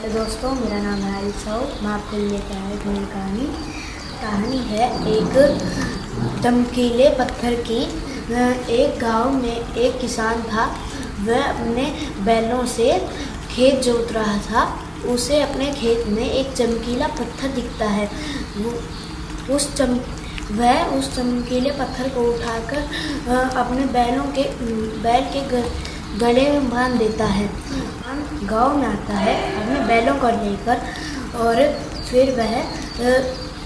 तो दोस्तों, मेरा नाम है आरिफ साहू। मैं आपको लेकर आया एक नई कहानी है एक चमकीले पत्थर की। एक गांव में एक किसान था। वह अपने बैलों से खेत जोत रहा था। उसे अपने खेत में एक चमकीला पत्थर दिखता है। वह उस चमकीले पत्थर को उठाकर अपने बैल के गले में बांध देता है। गांव में आता है अपने बैलों को लेकर, और फिर वह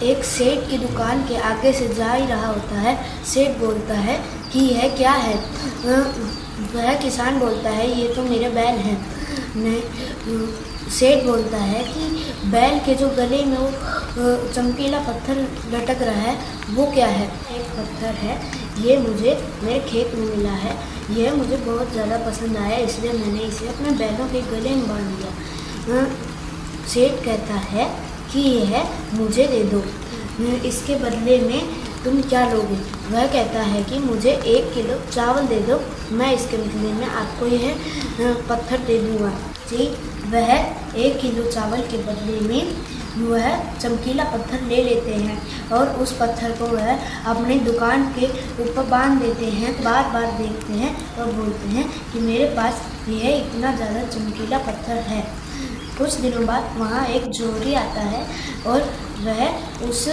एक सेठ की दुकान के आगे से जा ही रहा होता है। सेठ बोलता है कि यह क्या है? वह किसान बोलता है, ये तो मेरे बैल हैं। सेठ बोलता है कि बैल के जो गले में वो चमकीला पत्थर लटक रहा है, वो क्या है? एक पत्थर है, ये मुझे मेरे खेत में मिला है। यह मुझे बहुत ज़्यादा पसंद आया, इसलिए मैंने इसे अपने बैलों के गले में बांध दिया। सेठ कहता है कि यह मुझे दे दो, इसके बदले में तुम क्या लोगे? वह कहता है कि मुझे 1 किलो चावल दे दो, मैं इसके बदले में आपको यह पत्थर दे दूँगा। जी, वह 1 किलो चावल के बदले में वह चमकीला पत्थर ले लेते हैं और उस पत्थर को वह अपनी दुकान के ऊपर बांध देते हैं। बार बार देखते हैं और बोलते हैं कि मेरे पास यह इतना ज़्यादा चमकीला पत्थर है। कुछ दिनों बाद वहाँ एक जोहरी आता है और वह उस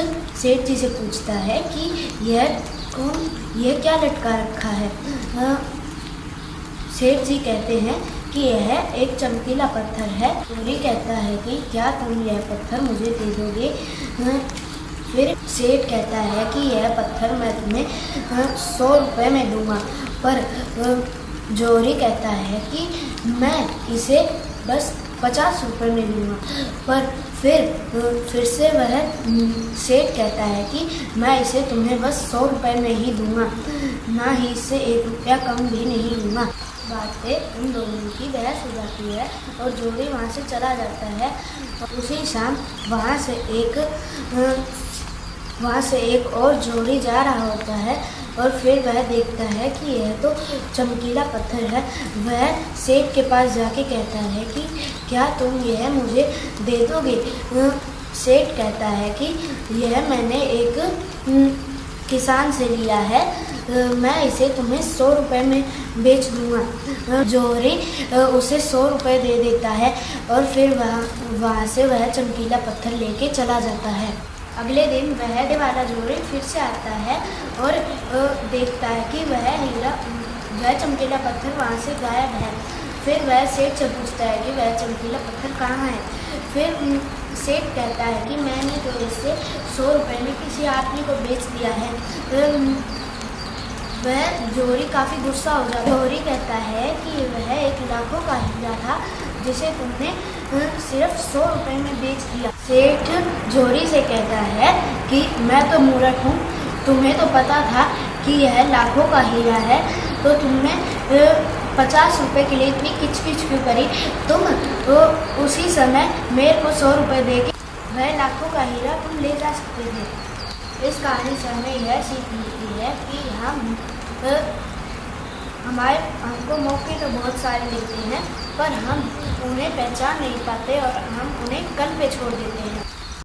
सेठ जी से पूछता है कि यह क्या लटका रखा है? सेठ जी कहते हैं कि यह एक चमकीला पत्थर है। जोहरी कहता है कि क्या तुम यह पत्थर मुझे दे दोगे? फिर सेठ कहता है कि यह पत्थर मैं तुम्हें 100 रुपये में दूंगा। पर जोहरी कहता है कि मैं इसे बस 50 रुपये में दूंगा। पर फिर से वह सेठ कहता है कि मैं इसे तुम्हें बस 100 रुपये में ही दूंगा, ना ही इससे 1 रुपया कम भी नहीं दूंगा। बात पे उन दोनों की बहस हो जाती है और जोहरी वहाँ से चला जाता है। और उसी शाम वहाँ से एक और जोहरी जा रहा होता है और फिर वह देखता है कि यह तो चमकीला पत्थर है। वह सेठ के पास जाके कहता है कि क्या तुम यह मुझे दे दोगे? सेठ कहता है कि यह मैंने एक किसान से लिया है, मैं इसे तुम्हें 100 रुपये में बेच दूंगा। जोहरी उसे 100 रुपये दे देता है और फिर वहाँ से वह चमकीला पत्थर लेके चला जाता है। अगले दिन वह वाला जोहरी फिर से आता है और देखता है कि वह चमकीला पत्थर वहाँ से गायब है। फिर वह सेठ से पूछता है कि वह चमकीला पत्थर कहाँ है? फिर सेठ कहता है कि मैंने तो इसे 100 रुपये में किसी आदमी को बेच दिया है। वह जोहरी काफ़ी गुस्सा हो जाता है। जोहरी कहता है कि वह एक लाखों का हीरा था जिसे तुमने सिर्फ 100 रुपये में बेच दिया। सेठ जोहरी से कहता है कि मैं तो मूर्ख हूँ, तुम्हें तो पता था कि यह लाखों का हीरा है, तो तुमने 50 रुपये के लिए इतनी किचकिच क्यों करी? तुम उसी समय मेरे को 100 रुपये दे के वह लाखों का हीरा तुम ले जा सकते थे। इस कहानी से हमें यह सीख मिलती है कि हमको मौके तो बहुत सारे मिलते हैं, पर हम उन्हें पहचान नहीं पाते और हम उन्हें कल पे छोड़ देते हैं।